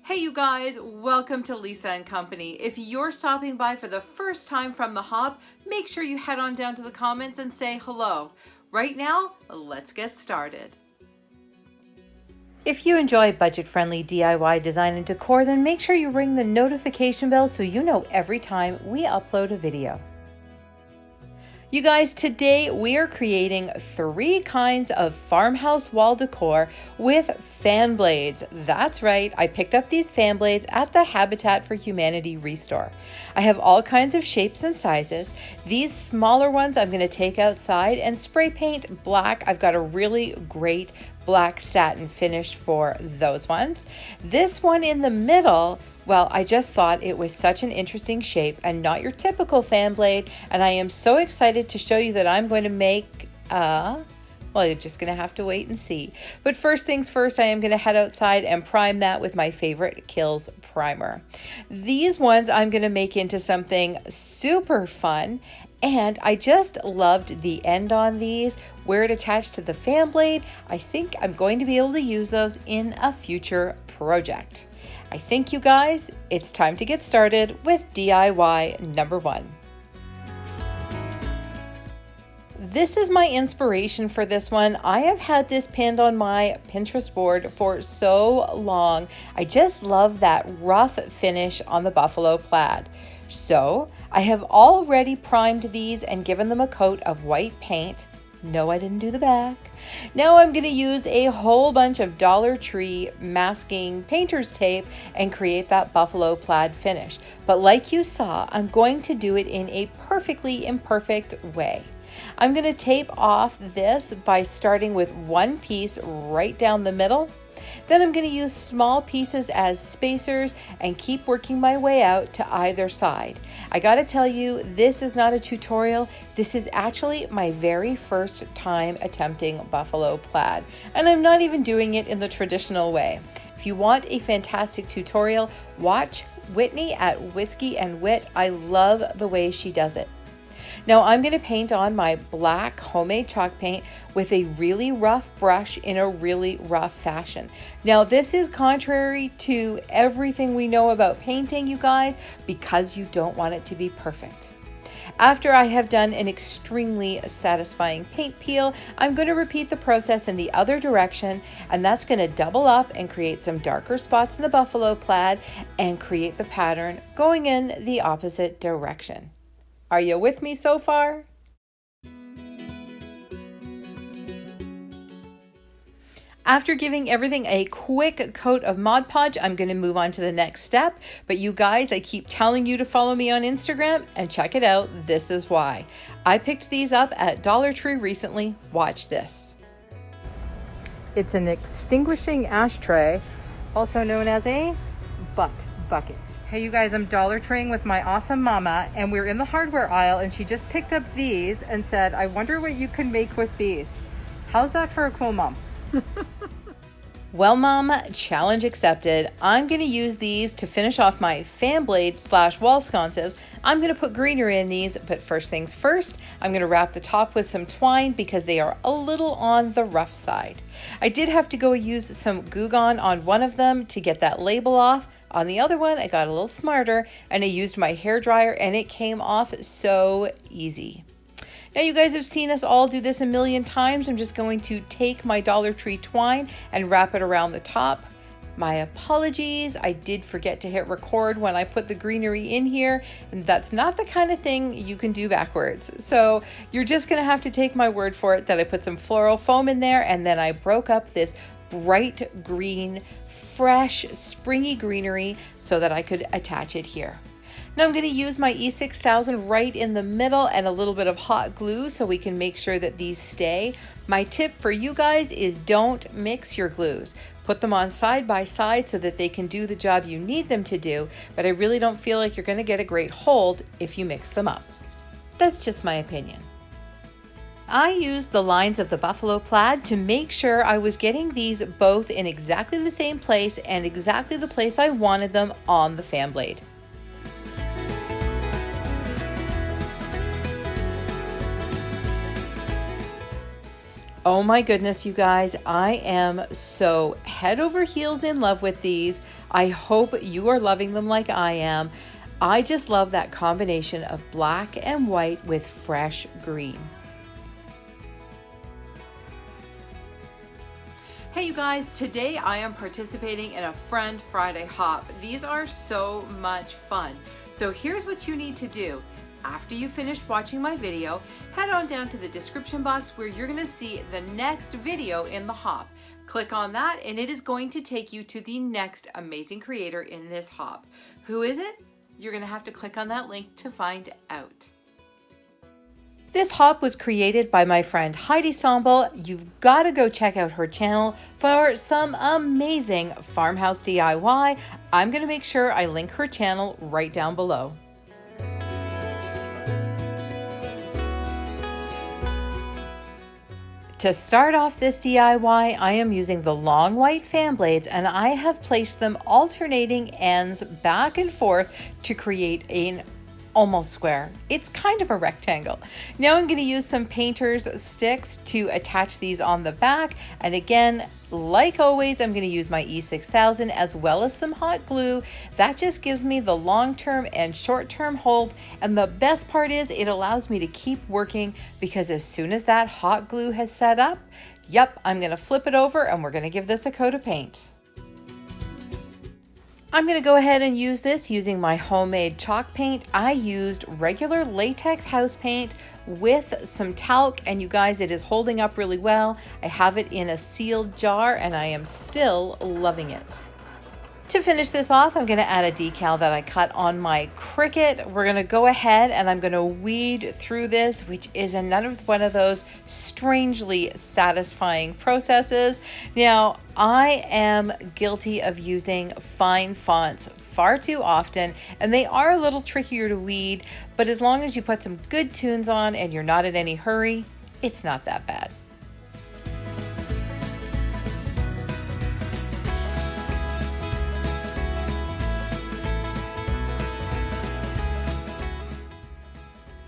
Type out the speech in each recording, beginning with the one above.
Hey you guys, welcome to Lisa and Company. If you're stopping by for the first time from the hop, make sure you head on down to the comments and say hello. Right now, let's get started. If you enjoy budget-friendly DIY design and decor, then make sure you ring the notification bell so you know every time we upload a video. You guys, today we are creating 3 kinds of farmhouse wall decor with fan blades. That's right, I picked up these fan blades at the Habitat for Humanity Restore. I have all kinds of shapes and sizes. These smaller ones I'm going to take outside and spray paint black. I've got a really great black satin finish for those ones. This one in the middle, well, I just thought it was such an interesting shape and not your typical fan blade, and I am so excited to show you that I'm going to make well, you're just going to have to wait and see. But first things first, I am going to head outside and prime that with my favorite Kills primer. These ones I'm going to make into something super fun, and I just loved the end on these, where it attached to the fan blade. I think I'm going to be able to use those in a future project. I think, you guys, it's time to get started with DIY number 1. This is my inspiration for this one. I have had this pinned on my Pinterest board for so long. I just love that rough finish on the buffalo plaid. So I have already primed these and given them a coat of white paint. No, I didn't do the back. Now I'm going to use a whole bunch of Dollar Tree masking painter's tape and create that buffalo plaid finish. But like you saw, I'm going to do it in a perfectly imperfect way. I'm going to tape off this by starting with one piece right down the middle. Then I'm going to use small pieces as spacers and keep working my way out to either side. I got to tell you, this is not a tutorial. This is actually my very first time attempting buffalo plaid, and I'm not even doing it in the traditional way. If you want a fantastic tutorial, watch Whitney at Whiskey and Wit. I love the way she does it. Now I'm going to paint on my black homemade chalk paint with a really rough brush in a really rough fashion. Now this is contrary to everything we know about painting, you guys, because you don't want it to be perfect. After I have done an extremely satisfying paint peel, I'm going to repeat the process in the other direction, and that's going to double up and create some darker spots in the buffalo plaid and create the pattern going in the opposite direction. Are you with me so far? After giving everything a quick coat of Mod Podge, I'm going to move on to the next step. But you guys, I keep telling you to follow me on Instagram and check it out. This is why. I picked these up at Dollar Tree recently. Watch this. It's an extinguishing ashtray, also known as a butt bucket. Hey you guys, I'm Dollar Treeing with my awesome mama, and we're in the hardware aisle, and she just picked up these and said, I wonder what you can make with these. How's that for a cool mom? Well, mom, challenge accepted. I'm going to use these to finish off my fan blade / wall sconces. I'm going to put greenery in these, but first things first, I'm going to wrap the top with some twine because they are a little on the rough side. I did have to go use some Goo Gone on one of them to get that label off. On the other one, I got a little smarter and I used my hair dryer, and it came off so easy. Now you guys have seen us all do this a million times. I'm just going to take my Dollar Tree twine and wrap it around the top. My apologies, I did forget to hit record when I put the greenery in here, and that's not the kind of thing you can do backwards. So you're just gonna have to take my word for it that I put some floral foam in there, and then I broke up this bright green, fresh, springy greenery so that I could attach it here. Now I'm going to use my E6000 right in the middle and a little bit of hot glue so we can make sure that these stay. My tip for you guys is don't mix your glues. Put them on side by side so that they can do the job you need them to do, but I really don't feel like you're going to get a great hold if you mix them up. That's just my opinion. I used the lines of the buffalo plaid to make sure I was getting these both in exactly the same place and exactly the place I wanted them on the fan blade. Oh my goodness, you guys, I am so head over heels in love with these. I hope you are loving them like I am. I just love that combination of black and white with fresh green. Hey you guys, today I am participating in a Friend Friday hop. These are so much fun. So here's what you need to do. After you finished watching my video, head on down to the description box where you're going to see the next video in the hop. Click on that and it is going to take you to the next amazing creator in this hop. Who is it? You're going to have to click on that link to find out. This hop was created by my friend Heidi Sambal. You've got to go check out her channel for some amazing farmhouse DIY. I'm going to make sure I link her channel right down below. To start off this DIY, I am using the long white fan blades and I have placed them alternating ends back and forth to create an almost square. It's kind of a rectangle. Now I'm going to use some painter's sticks to attach these on the back. And again, like always, I'm going to use my E6000 as well as some hot glue. That just gives me the long-term and short-term hold. And the best part is it allows me to keep working because as soon as that hot glue has set up, yep, I'm going to flip it over and we're going to give this a coat of paint. I'm going to go ahead and use this using my homemade chalk paint. I used regular latex house paint with some talc, and you guys, it is holding up really well. I have it in a sealed jar and I am still loving it. To finish this off, I'm going to add a decal that I cut on my Cricut. We're going to go ahead and I'm going to weed through this, which is another one of those strangely satisfying processes. Now, I am guilty of using fine fonts far too often, and they are a little trickier to weed, but as long as you put some good tunes on and you're not in any hurry, it's not that bad.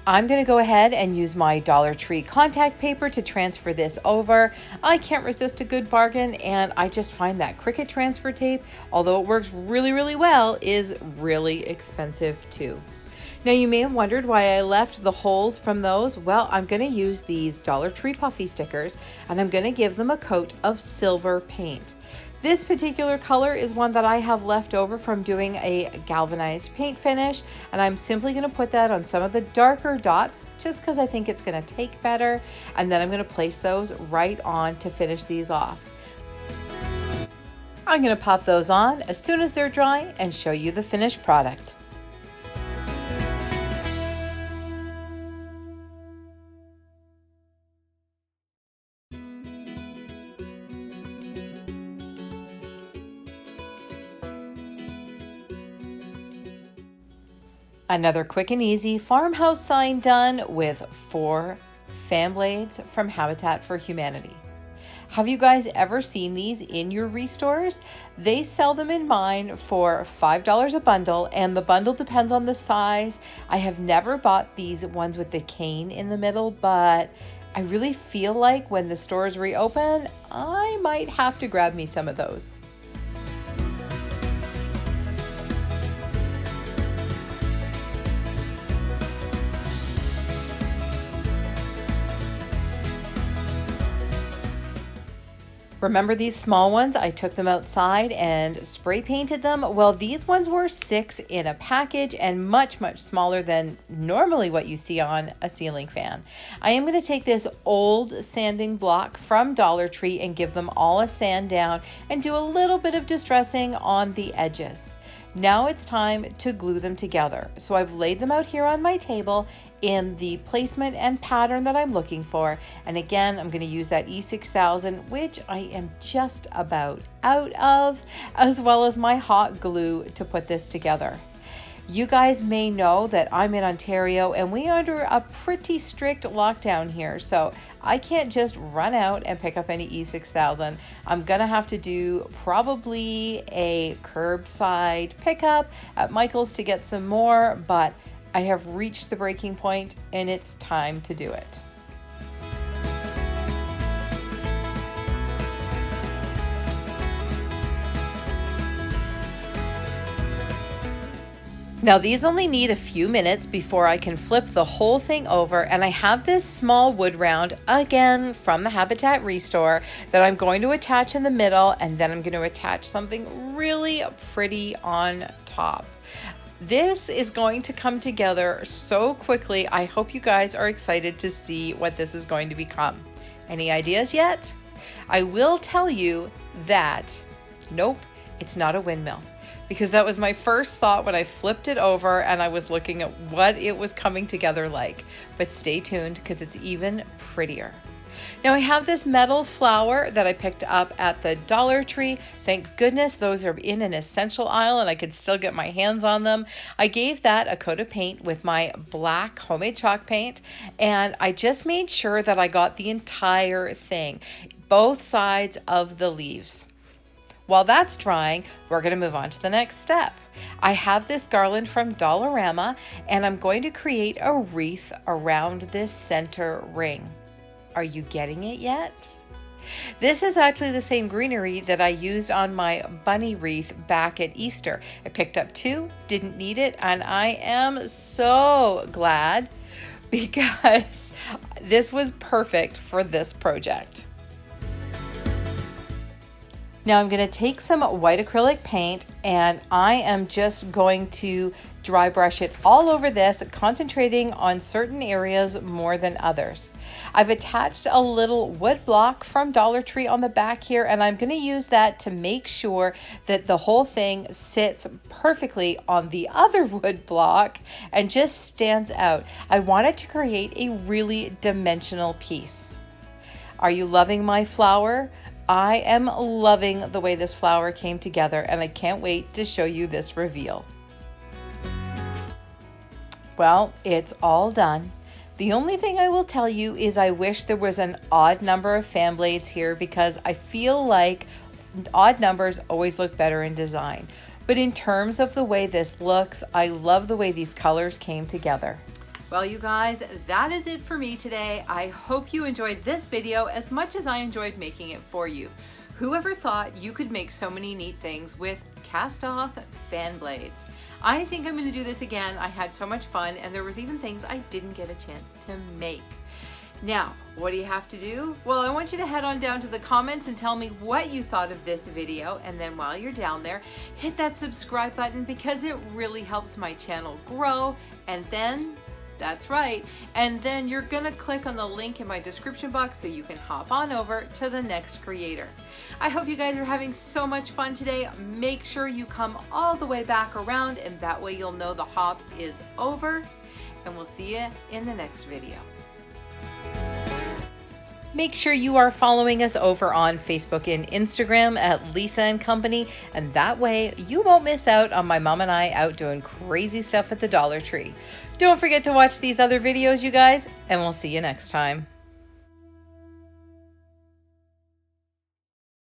I'm going to go ahead and use my Dollar Tree contact paper to transfer this over. I can't resist a good bargain, and I just find that Cricut transfer tape, although it works really, really well, is really expensive too. Now you may have wondered why I left the holes from those. Well, I'm going to use these Dollar Tree puffy stickers and I'm going to give them a coat of silver paint. This particular color is one that I have left over from doing a galvanized paint finish, and I'm simply going to put that on some of the darker dots just because I think it's going to take better, and then I'm going to place those right on to finish these off. I'm going to pop those on as soon as they're dry and show you the finished product. Another quick and easy farmhouse sign done with 4 fan blades from Habitat for Humanity. Have you guys ever seen these in your restores? They sell them in mine for $5 a bundle, and the bundle depends on the size. I have never bought these ones with the cane in the middle, but I really feel like when the stores reopen, I might have to grab me some of those. Remember these small ones? I took them outside and spray painted them. Well, these ones were 6 in a package and much, much smaller than normally what you see on a ceiling fan. I am going to take this old sanding block from Dollar Tree and give them all a sand down and do a little bit of distressing on the edges. Now it's time to glue them together. So I've laid them out here on my table in the placement and pattern that I'm looking for. And again, I'm going to use that E6000, which I am just about out of, as well as my hot glue to put this together. You guys may know that I'm in Ontario and we are under a pretty strict lockdown here. So I can't just run out and pick up any E6000. I'm gonna have to do probably a curbside pickup at Michael's to get some more, but I have reached the breaking point and it's time to do it. Now these only need a few minutes before I can flip the whole thing over, and I have this small wood round, again from the Habitat Restore, that I'm going to attach in the middle, and then I'm going to attach something really pretty on top. This is going to come together so quickly. I hope you guys are excited to see what this is going to become. Any ideas yet? I will tell you that, nope, it's not a windmill. Because that was my first thought when I flipped it over and I was looking at what it was coming together like. But stay tuned because it's even prettier. Now I have this metal flower that I picked up at the Dollar Tree. Thank goodness those are in an essential aisle and I could still get my hands on them. I gave that a coat of paint with my black homemade chalk paint, and I just made sure that I got the entire thing, both sides of the leaves. While that's drying, we're going to move on to the next step. I have this garland from Dollarama, and I'm going to create a wreath around this center ring. Are you getting it yet? This is actually the same greenery that I used on my bunny wreath back at Easter. I picked up 2, didn't need it, and I am so glad because this was perfect for this project. Now I'm going to take some white acrylic paint and I am just going to dry brush it all over this, concentrating on certain areas more than others. I've attached a little wood block from Dollar Tree on the back here, and I'm going to use that to make sure that the whole thing sits perfectly on the other wood block and just stands out. I wanted to create a really dimensional piece. Are you loving my flower? I am loving the way this flower came together, and I can't wait to show you this reveal. Well, it's all done. The only thing I will tell you is I wish there was an odd number of fan blades here because I feel like odd numbers always look better in design. But in terms of the way this looks, I love the way these colors came together. Well, you guys, that is it for me today. I hope you enjoyed this video as much as I enjoyed making it for you. Whoever thought you could make so many neat things with cast off fan blades? I think I'm going to do this again. I had so much fun, and there was even things I didn't get a chance to make. Now, what do you have to do? Well, I want you to head on down to the comments and tell me what you thought of this video, and then while you're down there, hit that subscribe button because it really helps my channel grow. And then, that's right, and then you're gonna click on the link in my description box so you can hop on over to the next creator. I hope you guys are having so much fun today. Make sure you come all the way back around, and that way you'll know the hop is over, and we'll see you in the next video. Make sure you are following us over on Facebook and Instagram at Lisa & Company, and that way you won't miss out on my mom and I out doing crazy stuff at the Dollar Tree. Don't forget to watch these other videos, you guys, and we'll see you next time.